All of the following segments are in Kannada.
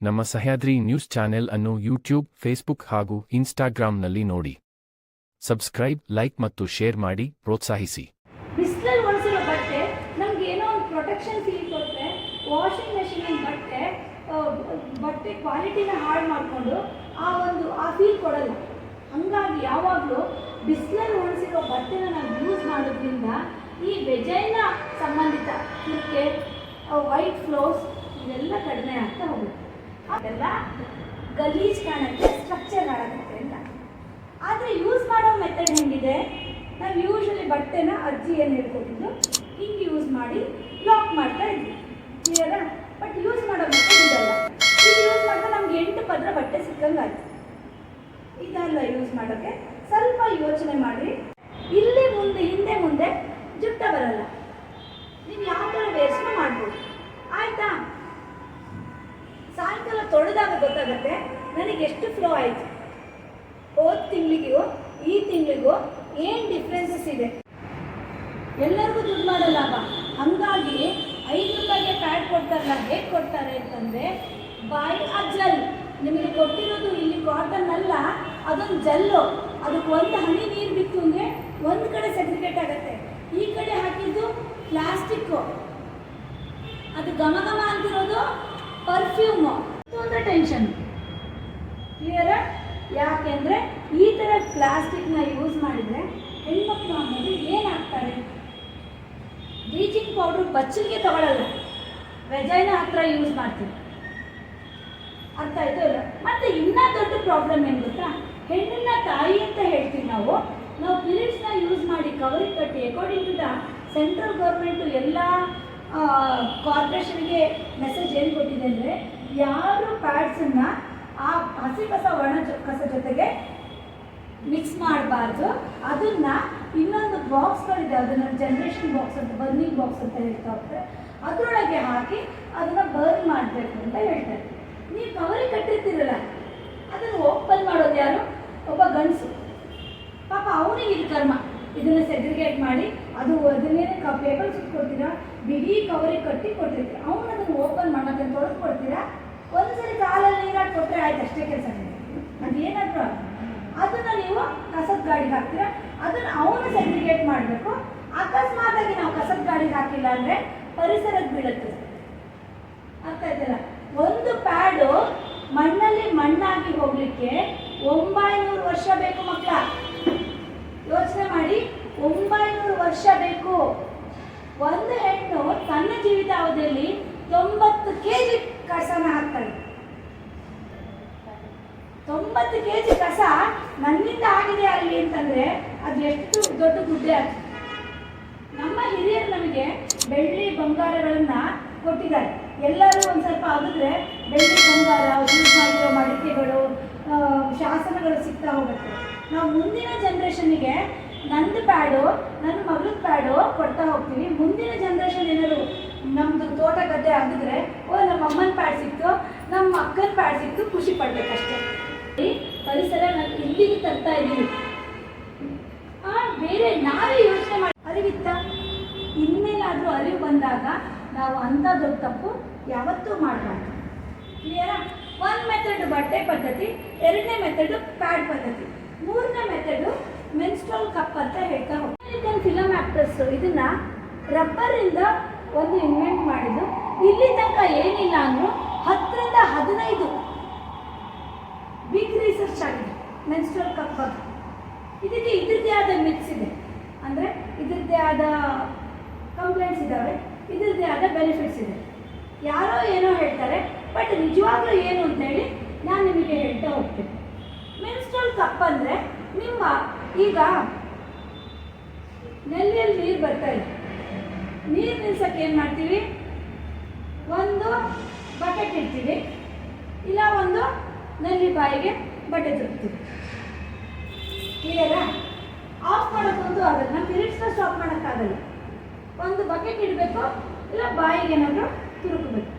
ನಮ್ಮ ಸಹ್ಯಾದ್ರಿ ನ್ಯೂಸ್ ಚಾನೆಲ್ ಅನ್ನು ಯೂಟ್ಯೂಬ್, ಫೇಸ್ಬುಕ್ ಹಾಗೂ ಇನ್ಸ್ಟಾಗ್ರಾಂನಲ್ಲಿ ನೋಡಿ. ಸಬ್ಸ್ಕ್ರೈಬ್, ಲೈಕ್ ಮತ್ತು ಶೇರ್ ಮಾಡಿ ಪ್ರೋತ್ಸಾಹಿಸಿ. ಬಿಸಿಲಲ್ಲಿ ಒಣಸಿರೋ ಬಟ್ಟೆ ನಮ್ಗೆ ಏನೋ ಒಂದು ಪ್ರೊಟೆಕ್ಷನ್ ಫೀಲ್ ಕೊಟ್ಟರೆ, ವಾಷಿಂಗ್ ಮೆಷಿನ್ ಬಟ್ಟೆ ಕ್ವಾಲಿಟಿನ ಹಾಳು ಮಾಡಿಕೊಂಡು ಆ ಫೀಲ್ ಕೊಡಲ್ಲ. ಹಾಗಾಗಿ ಯಾವಾಗಲೂ ಬಿಸಿಲಲ್ಲಿ ಒಣಸಿರೋ ಬಟ್ಟೆನ ನಾವು ಯೂಸ್ ಮಾಡೋದ್ರಿಂದ ಈ ವೆಜೈನ ಸಂಬಂಧಿತ ತುರ್ಕೆ, ವೈಟ್ ಫ್ಲೋಸ್ ಇವೆಲ್ಲ ಕಡಿಮೆ ಆಗ್ತಾ ಹೋಗುತ್ತೆ. ಅದೆಲ್ಲ ಗಲೀಜ್ ಕಾಣುತ್ತೆ, ಸ್ಟ್ರಕ್ಚರ್ ಆಗುತ್ತೆ ಅಂತ. ಆದರೆ ಯೂಸ್ ಮಾಡೋ ಮೆಥಡ್ ಹೆಂಗಿದೆ, ನಾವು ಯೂಶ್ವಲಿ ಬಟ್ಟೆನ ಅಜ್ಜಿ ಏನು ಹೇಳ್ಕೊಟ್ಟಿದ್ದು, ಹಿಂಗೆ ಯೂಸ್ ಮಾಡಿ ಲಾಕ್ ಮಾಡ್ತಾ ಇದ್ವಿ, ಕ್ಲಿಯರಾ? ಬಟ್ ಯೂಸ್ ಮಾಡೋ ಮೆಥಡ್ ಇದಲ್ಲ. ಇದು ಯೂಸ್ ಮಾಡಿದ್ರೆ ನಮ್ಗೆ 8 ಪದರ ಬಟ್ಟೆ ಸಿಕ್ಕಂಗಾಯ್ತು. ಇದೆಲ್ಲ ಯೂಸ್ ಮಾಡೋಕ್ಕೆ ಸ್ವಲ್ಪ ಯೋಚನೆ ಮಾಡಿ. ಇಲ್ಲಿ ಹಿಂದೆ ಮುಂದೆ ಜುಟ್ಟ ಬರಲ್ಲ, ನೀವು ಯಾವ ಥರ ವೇಸ್ಟ್ ಮಾಡ್ಬೋದು, ಆಯಿತಾ? ಸಾಯಂಕಾಲ ತೊಳೆದಾಗ ಗೊತ್ತಾಗತ್ತೆ ನನಗೆ ಎಷ್ಟು ಫ್ಲೋ ಆಯಿತು, ಹೋದ ತಿಂಗಳಿಗೂ ಈ ತಿಂಗಳಿಗೂ ಏನು ಡಿಫ್ರೆನ್ಸಸ್ ಇದೆ. ಎಲ್ಲರಿಗೂ ದುಡ್ಡು ಮಾಡಲ್ಲ ಬಾ. ಹಾಗಾಗಿ 5 ರೂಪಾಯಿಗೆ ಪ್ಯಾಡ್ ಕೊಡ್ತಾರಲ್ಲ, ಹೇಗೆ ಕೊಡ್ತಾರೆ ಅಂತಂದರೆ ಬೈ ಆ ಜಲ್. ನಿಮಗೆ ಕೊಟ್ಟಿರೋದು ಇಲ್ಲಿ ಕಾಟನ್ ಅಲ್ಲ, ಅದೊಂದು ಜಲ್ಲು. ಅದಕ್ಕೆ ಒಂದು ಹನಿ ನೀರು ಬಿತ್ತು ಅಂದರೆ ಒಂದು ಕಡೆ ಸೆಗ್ರಿಗೇಟ್ ಆಗುತ್ತೆ, ಈ ಕಡೆ ಹಾಕಿದ್ದು ಪ್ಲಾಸ್ಟಿಕ್ಕು, ಅದು ಘಮ ಘಮ ಅಂತಿರೋದು ಪರ್ಫ್ಯೂಮು. ಒಂದು ಟೆನ್ಷನ್, ಕ್ಲಿಯರಾ? ಯಾಕೆಂದರೆ ಈ ಥರ ಪ್ಲಾಸ್ಟಿಕ್ನ ಯೂಸ್ ಮಾಡಿದರೆ ಹೆಣ್ಮಕ್ಳು ಅನ್ನೋದು ಏನಾಗ್ತಾರೆ, ಬ್ಲೀಚಿಂಗ್ ಪೌಡ್ರ್ ಬಚ್ಚಲಿಗೆ ತಗೊಳ್ಳಲ್ಲ, ವೆಜೈನ ಹತ್ರ ಯೂಸ್ ಮಾಡ್ತೀವಿ. ಅರ್ಥ ಆಯಿತು ಇಲ್ಲ? ಮತ್ತು ಇನ್ನೂ ದೊಡ್ಡ ಪ್ರಾಬ್ಲಮ್ ಏನು ಗೊತ್ತಾ, ಹೆಣ್ಣಿನ ತಾಯಿ ಅಂತ ಹೇಳ್ತೀವಿ ನಾವು ಪೀರಿಯಡ್ಸ್ನ ಯೂಸ್ ಮಾಡಿ ಕವರಿಗೆ ಕಟ್ಟಿ, according to the central government ಎಲ್ಲ ಕಾರ್ಪೊರೇಷನ್ಗೆ ಮೆಸೇಜ್ ಏನು ಕೊಟ್ಟಿದೆ ಅಂದರೆ, ಯಾರು ಪ್ಯಾಡ್ಸನ್ನು ಆ ಹಸಿ ಕಸ ಒಣ ಕಸ ಜೊತೆಗೆ ಮಿಕ್ಸ್ ಮಾಡಬಾರ್ದು, ಅದನ್ನು ಇನ್ನೊಂದು ಬಾಕ್ಸ್ಗಳಿದೆ, ಅದನ್ನು ಜನ್ರೇಷನ್ ಬಾಕ್ಸ್ ಅಂತ, ಬರ್ನಿಂಗ್ ಬಾಕ್ಸ್ ಅಂತ ಹೇಳ್ತಾ ಹೋಗ್ತಾರೆ, ಅದರೊಳಗೆ ಹಾಕಿ ಅದನ್ನು ಬರ್ನ್ ಮಾಡಬೇಕು ಅಂತ ಹೇಳ್ತಾರೆ. ನೀವು ಕವರಿಗೆ ಕಟ್ಟಿರ್ತೀರಲ್ಲ, ಅದನ್ನು ಓಪನ್ ಮಾಡೋದು ಯಾರು? ಒಬ್ಬ ಗಂಡಸು. ಪಾಪ ಅವನಿಗೆ ಇದು ಕರ್ಮ, ಇದನ್ನು ಸೆಗ್ರಿಗೇಟ್ ಮಾಡಿ ಅದನ್ನೇನೆ ಪೇಪರ್ ಸುತ್ಕೊಡ್ತೀರಾ, ಬಿಡಿ ಕವರಿಗೆ ಕಟ್ಟಿ ಕೊಟ್ಟಿರ್ತೀರ, ಅವನು ಅದನ್ನು ಓಪನ್ ಮಾಡೋದನ್ನು ತೊಳೆದು ಕೊಡ್ತೀರಾ. ಒಂದ್ಸರಿ ಕಾಲಲ್ಲಿ ನೀರಾಗಿ ಕೊಟ್ಟರೆ ಆಯ್ತು, ಅಷ್ಟೇ ಕೆಲಸ. ಅದು ಏನಾದರೂ ಅದನ್ನು ನೀವು ಕಸದ ಗಾಡಿಗೆ ಹಾಕ್ತೀರಾ, ಅದನ್ನು ಅವನು ಸೆಗ್ರಿಗೇಟ್ ಮಾಡಬೇಕು. ಅಕಸ್ಮಾತಾಗಿ ನಾವು ಕಸದ ಗಾಡಿಗೆ ಹಾಕಿಲ್ಲ ಅಂದರೆ ಪರಿಸರಕ್ಕೆ ಬೀಳುತ್ತೆ. ಅರ್ಥ ಆಯ್ತಲ್ಲ? ಒಂದು ಪ್ಯಾಡು ಮಣ್ಣಲ್ಲಿ ಮಣ್ಣಾಗಿ ಹೋಗಲಿಕ್ಕೆ 900 ವರ್ಷ ಬೇಕು ಮಕ್ಕಳ. ಯೋಚನೆ ಮಾಡಿ, 900 ವರ್ಷ ಬೇಕು. ಒಂದು ಹೆಣ್ಣು ತನ್ನ ಜೀವಿತಾವಧಿಯಲ್ಲಿ 90 kg ಕಸನ ಹಾಕ್ತಾಳೆ. 90 kg ಕಸ ನನ್ನಿಂದ ಆಗಿದೆ ಅಲ್ಲಿ ಅಂತಂದರೆ ಅದು ಎಷ್ಟು ದೊಡ್ಡ ಗುಡ್ಡೆ ಆಗ್ತದೆ. ನಮ್ಮ ಹಿರಿಯರು ನಮಗೆ ಬೆಳ್ಳಿ ಬಂಗಾರಗಳನ್ನು ಕೊಟ್ಟಿದ್ದಾರೆ. ಎಲ್ಲರೂ ಒಂದು ಸ್ವಲ್ಪ ಆಗಿದ್ರೆ ಬೆಳ್ಳಿ ಬಂಗಾರ ಯೂಸ್ ಮಾಡಿರೋ ಮಡಿಕೆಗಳು, ಶಾಸನಗಳು ಸಿಗ್ತಾ ಹೋಗುತ್ತೆ. ನಾವು ಮುಂದಿನ ಜನ್ರೇಷನ್ನಿಗೆ ನಂದು ಪ್ಯಾಡು, ನನ್ನ ಮಗಳ ಪ್ಯಾಡು ಕೊಡ್ತಾ ಹೋಗ್ತೀವಿ. ಮುಂದಿನ ಜನ್ರೇಷನ್ ಏನಾದ್ರು ನಮ್ಮದು ತೋಟ ಗದ್ದೆ ಆಗಿದ್ರೆ, ನಮ್ಮ ಅಮ್ಮನ ಪ್ಯಾಡ್ ಸಿಕ್ತು, ನಮ್ಮ ಅಕ್ಕನ ಪ್ಯಾಡ್ ಸಿಕ್ತು, ಖುಷಿ ಪಡಬೇಕಷ್ಟೇ. ಪರಿಸರ ನಾನು ಇಲ್ಲಿಗೆ ತರ್ತಾ ಇದ್ದೀವಿ. ಬೇರೆ ನಾವೇ ಯೋಚನೆ ಮಾಡಿ ಅರಿವಿತ್ತ. ಇನ್ನೇನಾದರೂ ಅರಿವು ಬಂದಾಗ ನಾವು ಅಂಥ ದೊಡ್ಡ ತಪ್ಪು ಯಾವತ್ತೂ ಮಾಡಬಾರ್ದು. ಕ್ಲಿಯರಾ? ಒಂದು ಮೆಥಡ್ ಬಟ್ಟೆ ಪದ್ಧತಿ, 2ನೇ ಮೆಥಡು ಪ್ಯಾಡ್ ಪದ್ಧತಿ, 3ನೇ ಮೆಥಡು ಮೆನ್ಸ್ಟ್ರಲ್ ಕಪ್ ಅಂತ ಹೇಳ್ತಾ ಹೋಗ್ತಾರೆ. ಅಮೇರಿಕನ್ ಫಿಲಮ್ ಆ್ಯಕ್ಟರ್ಸು ಇದನ್ನು ರಬ್ಬರಿಂದ ಒಂದು ಇನ್ವೆಂಟ್ ಮಾಡಿದ್ದು. ಇಲ್ಲಿ ತನಕ ಏನಿಲ್ಲ ಅಂದರೂ 10 ರಿಂದ 15 ಬಿಗ್ ರಿಸರ್ಚ್ ಆಗಿದೆ ಮೆನ್ಸ್ಟ್ರಲ್ ಕಪ್ ಬಗ್ಗೆ. ಇದಕ್ಕೆ ಇದ್ರದ್ದೇ ಆದ ಮಿಕ್ಸ್ ಇದೆ, ಅಂದರೆ ಇದ್ರದ್ದೇ ಆದ ಕಂಪ್ಲೇಂಟ್ಸ್ ಇದ್ದಾವೆ, ಇದ್ರದ್ದೇ ಆದ ಬೆನಿಫಿಟ್ಸ್ ಇದೆ. ಯಾರೋ ಏನೋ ಹೇಳ್ತಾರೆ, ಬಟ್ ನಿಜವಾಗ್ಲೂ ಏನು ಅಂತೇಳಿ ನಾನು ನಿಮಗೆ ಹೇಳ್ತಾ ಹೋಗ್ತೀನಿ. ಮೆನ್ಸ್ಟ್ರಲ್ ಕಪ್ ಅಂದರೆ, ನಿಮ್ಮ ಈಗ ನೆಲ್ಲಿಯಲ್ಲಿ ನೀರು ಬರ್ತಾ ಇದೆ, ನೀರು ನಿಲ್ಸೋಕ್ಕೆ ಏನು ಮಾಡ್ತೀವಿ? ಒಂದು ಬಕೆಟ್ ಇಡ್ತೀವಿ, ಇಲ್ಲ ಒಂದು ನಲ್ಲಿ ಬಾಯಿಗೆ ಬಟ್ಟೆ ತುರ್ತೀವಿ. ಕ್ಲಿಯರಾ? ಆಫ್ ಮಾಡೋಕ್ಕಂತೂ ಆಗಲ್ಲ, ನಮ್ಮ ಪೀರಿಯಡ್ಸ್ನ ಸ್ಟಾಪ್ ಮಾಡೋಕ್ಕಾಗಲ್ಲ. ಒಂದು ಬಕೆಟ್ ಇಡಬೇಕು, ಇಲ್ಲ ಬಾಯಿಗೆ ಏನಾದರೂ ತುರುಕಬೇಕು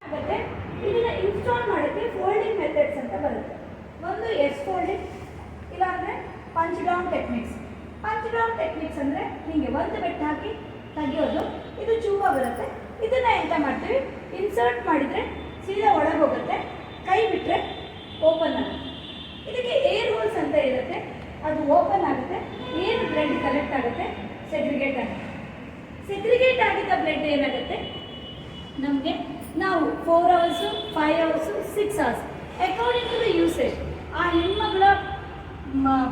ಆಗುತ್ತೆ. ಇದನ್ನು ಇನ್ಸ್ಟಾಲ್ ಮಾಡೋಕ್ಕೆ ಫೋಲ್ಡಿಂಗ್ ಮೆಥಡ್ಸ್ ಅಂತ ಬರುತ್ತೆ. ಒಂದು ಎಸ್ ಫೋಲ್ಡಿಂಗ್, ಇಲ್ಲಾಂದರೆ punch down techniques. Punch down techniques ಅಂದರೆ ಹೀಗೆ ಒಂದು ಬೆಟ್ಟು ಹಾಕಿ ತೆಗೆಯೋದು, ಇದು ಚೂವ ಬರುತ್ತೆ. ಇದನ್ನು ಎಂತ ಮಾಡ್ತೀವಿ, ಇನ್ಸರ್ಟ್ ಮಾಡಿದರೆ ಸೀದಾ ಒಳಗೆ ಹೋಗುತ್ತೆ, ಕೈ ಬಿಟ್ಟರೆ ಓಪನ್ ಆಗುತ್ತೆ. ಇದಕ್ಕೆ ಏರ್ ಹೋಲ್ಸ್ ಅಂತ ಇರುತ್ತೆ, ಅದು ಓಪನ್ ಆಗುತ್ತೆ, ಏನು ಬ್ಲಡ್ ಕಲೆಕ್ಟ್ ಆಗುತ್ತೆ, ಸೆಗ್ರಿಗೇಟ್ ಆಗುತ್ತೆ. ಸೆಗ್ರಿಗೇಟ್ ಆಗಿದ್ದ ಬ್ಲಡ್ ಏನಾಗುತ್ತೆ ನಮಗೆ, ನಾವು 4 hours, 5 hours, 6 hours according to the usage, ಆ ಹೆಣ್ಮಗಳ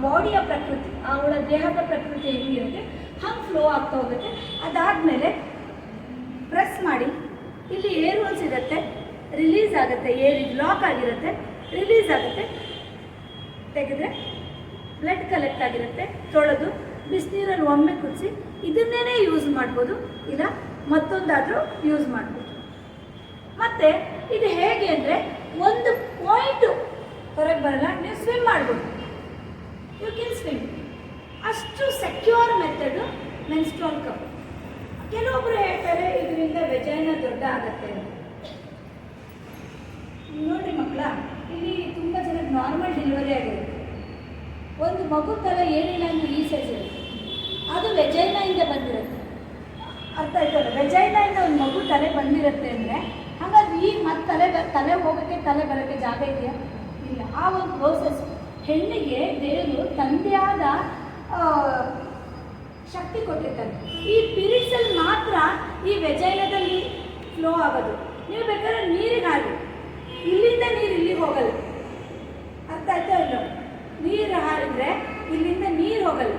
ಬಾಡಿಯ ಪ್ರಕೃತಿ, ಅವಳ ದೇಹದ ಪ್ರಕೃತಿ ಹೆಂಗಿರುತ್ತೆ ಹಂಗೆ ಫ್ಲೋ ಆಗ್ತಾ ಹೋಗುತ್ತೆ. ಅದಾದಮೇಲೆ ಪ್ರೆಸ್ ಮಾಡಿ ಇಲ್ಲಿ ಏರ್ ಹೋಲ್ಸ್ ಇರುತ್ತೆ, ರಿಲೀಸ್ ಆಗುತ್ತೆ, ಏರ್ ಲಾಕ್ ಆಗಿರುತ್ತೆ, ರಿಲೀಸ್ ಆಗುತ್ತೆ, ತೆಗೆದ್ರೆ ಬ್ಲಡ್ ಕಲೆಕ್ಟ್ ಆಗಿರುತ್ತೆ, ತೊಳೆದು ಬಿಸಿನೀರಲ್ಲಿ ಒಮ್ಮೆ ಕುದಿಸಿ ಇದನ್ನೇ ಯೂಸ್ ಮಾಡ್ಬೋದು, ಇಲ್ಲ ಮತ್ತೊಂದಾದರೂ ಯೂಸ್ ಮಾಡ್ಬೋದು. ಮತ್ತು ಇದು ಹೇಗೆ ಅಂದರೆ ಒಂದು ಪಾಯಿಂಟು ಹೊರಗೆ ಬರಲ್ಲ, ನೀವು ಸ್ವಿಮ್ ಮಾಡ್ಬೋದು, ಯು ಕ್ಯಾನ್ ಸ್ವಿಮ್. ಅಷ್ಟು ಸೆಕ್ಯೂರ್ ಮೆಥಡು ಮೆನ್ಸ್ಟ್ರಾಲ್ ಕಪ್. ಕೆಲವೊಬ್ಬರು ಹೇಳ್ತಾರೆ ಇದರಿಂದ ವೆಜೈನ ದೊಡ್ಡ ಆಗುತ್ತೆ. ನೋಡಿರಿ ಮಕ್ಕಳ, ಇಲ್ಲಿ ತುಂಬ ಜನಕ್ಕೆ ನಾರ್ಮಲ್ ಡೆಲಿವರಿ ಆಗಿರುತ್ತೆ, ಒಂದು ಮಗು ತಲೆ ಏನಿಲ್ಲ ಅಂದರೆ ಈ ಸೈಜ್ ಇರುತ್ತೆ, ಅದು ವೆಜೈನಾಯಿಂದ ಬಂದಿರುತ್ತೆ. ಅರ್ಥ ಆಯ್ತಲ್ಲ, ವೆಜೈನಾಯಿಂದ ಒಂದು ಮಗು ತಲೆ ಬಂದಿರುತ್ತೆ ಅಂದರೆ ಹಾಗಾದ್ರೆ ಈಗ ಮತ್ತೆ ತಲೆ ಹೋಗೋಕ್ಕೆ ತಲೆ ಬರೋಕ್ಕೆ ಜಾಗ ಇದೆಯಾ? ಇಲ್ಲ. ಆ ಒಂದು ಪ್ರೋಸೆಸ್ ಹೆಣ್ಣಿಗೆ ದೇವರು ತಂದೆಯಾದ ಶಕ್ತಿ ಕೊಟ್ಟಿರ್ತಾರೆ. ಈ ಪೀರಿಯಡ್ಸಲ್ಲಿ ಮಾತ್ರ ಈ ವೆಜೈನದಲ್ಲಿ ಫ್ಲೋ ಆಗೋದು. ನೀವು ಬೇಕಾದ್ರೆ ನೀರಿಗೆ ಹಾರಿ, ಇಲ್ಲಿಂದ ನೀರು ಇಲ್ಲಿಗೆ ಹೋಗಲ್ಲ. ಅರ್ಥ ಆಯ್ತಾ ಇಲ್ಲ? ನೀರು ಹಾರಿದ್ರೆ ಇಲ್ಲಿಂದ ನೀರು ಹೋಗಲ್ಲ,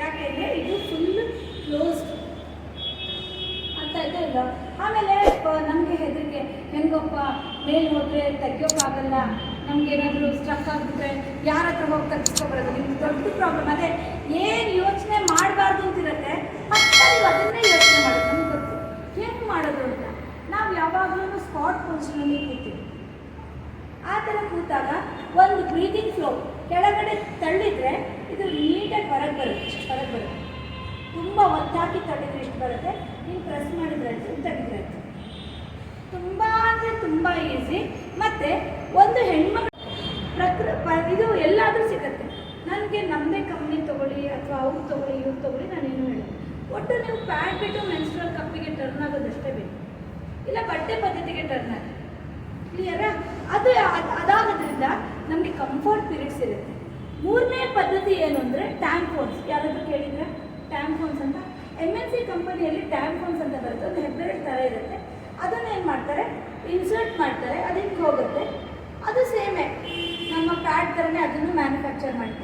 ಯಾಕೆಂದರೆ ಇದು ಫುಲ್ ಕ್ಲೋಸ್ಡ್. ಅರ್ಥ ಆಯ್ತಾ ಇಲ್ಲ? ಆಮೇಲೆ ನಮಗೆ ಹೆದರಿಕೆ, ಹೆಂಗಪ್ಪ ಮೇಲೆ ಹೋದರೆ ತೆಗಿಯೋಕ್ಕಾಗಲ್ಲ, ನಮಗೇನಾದರೂ ಸ್ಟ್ರಕ್ ಆಗಿಬಿಟ್ರೆ ಯಾರ ಹತ್ರ ಹೋಗಿ ತೆಗಿಸ್ಕೊಬರೋದು, ನಿಮ್ಗೆ ದೊಡ್ಡ ಪ್ರಾಬ್ಲಮ್. ಅದೇ ಏನು ಯೋಚನೆ ಮಾಡಬಾರ್ದು ಅಂತಿರುತ್ತೆ, ಮತ್ತೆ ನೀವು ಅದನ್ನೇ ಯೋಚನೆ ಮಾಡೋದು. ನಮ್ಗೆ ಗೊತ್ತು ಹೆಂಗೆ ಮಾಡೋದು ಅಂತ. ನಾವು ಯಾವಾಗಲೂ ಸ್ಪಾಟ್ ಪೊಸಿಷನಲ್ಲಿ ಕೂತೀವಿ. ಆ ಥರ ಕೂತಾಗ ಒಂದು ಬ್ರೀದಿಂಗ್ ಫ್ಲೋ ಕೆಳಗಡೆ ತಳ್ಳಿದರೆ ಇದು ನೀಟಾಗಿ ಹೊರಗೆ ಬರುತ್ತೆ. ತುಂಬ ಒತ್ತಾಕಿ ತಳ್ಳಿದ್ರೆ ಇಷ್ಟು ಬರುತ್ತೆ, ನೀವು ಪ್ರೆಸ್ ಮಾಡಿದ್ರೆ ತೆಗೆದ್ರೆ ತುಂಬ ಅಂದರೆ ತುಂಬ ಈಸಿ. ಮತ್ತು ಒಂದು ಹೆಣ್ಮಕ್ಳು ಇದು ಎಲ್ಲಾದರೂ ಸಿಗುತ್ತೆ. ನನಗೆ ನಮ್ಮದೇ ಕಂಪ್ನಿ ತೊಗೊಳ್ಳಿ ಅಥವಾ ಅವ್ರು ತೊಗೊಳ್ಳಿ ಇವ್ರು ತೊಗೊಳ್ಳಿ ನಾನೇನು ಹೇಳಿ, ಒಟ್ಟು ನೀವು ಪ್ಯಾಡ್ ಬಿಟ್ಟು ಮೆನ್ಸ್ಟ್ರಲ್ ಕಪ್ಪಿಗೆ ಟರ್ನ್ ಆಗೋದಷ್ಟೇ ಬೇಕು, ಇಲ್ಲ ಬಟ್ಟೆ ಪದ್ಧತಿಗೆ ಟರ್ನ್ ಆಗಿ ಕ್ಲಿಯರಾ? ಅದು ಅದಾಗೋದ್ರಿಂದ ನಮಗೆ ಕಂಫರ್ಟ್ ಪೀರಿಯಡ್ಸ್ ಇರುತ್ತೆ. ಮೂರನೇ ಪದ್ಧತಿ ಏನು ಅಂದರೆ ಟ್ಯಾಂಪೋನ್ಸ್. ಯಾರಾದರೂ ಕೇಳಿದರೆ ಟ್ಯಾಂಪೋನ್ಸ್ ಅಂತ MNC ಕಂಪನಿಯಲ್ಲಿ ಟ್ಯಾಂಪೋನ್ಸ್ ಅಂತ ಬರುತ್ತೆ, ಒಂದು ಹೆಬ್ಬೆರಳು ಥರ ಇರುತ್ತೆ. ಅದನ್ನು ಏನು ಮಾಡ್ತಾರೆ, ಇನ್ಸರ್ಟ್ ಮಾಡ್ತಾರೆ, ಅದು ಹಿಂಗೆ ಹೋಗುತ್ತೆ. ಅದು ಸೇಮೇ ನಮ್ಮ ಪ್ಯಾಡ್ ಥರನೇ ಅದನ್ನು ಮ್ಯಾನುಫ್ಯಾಕ್ಚರ್ ಮಾಡ್ತಾರೆ.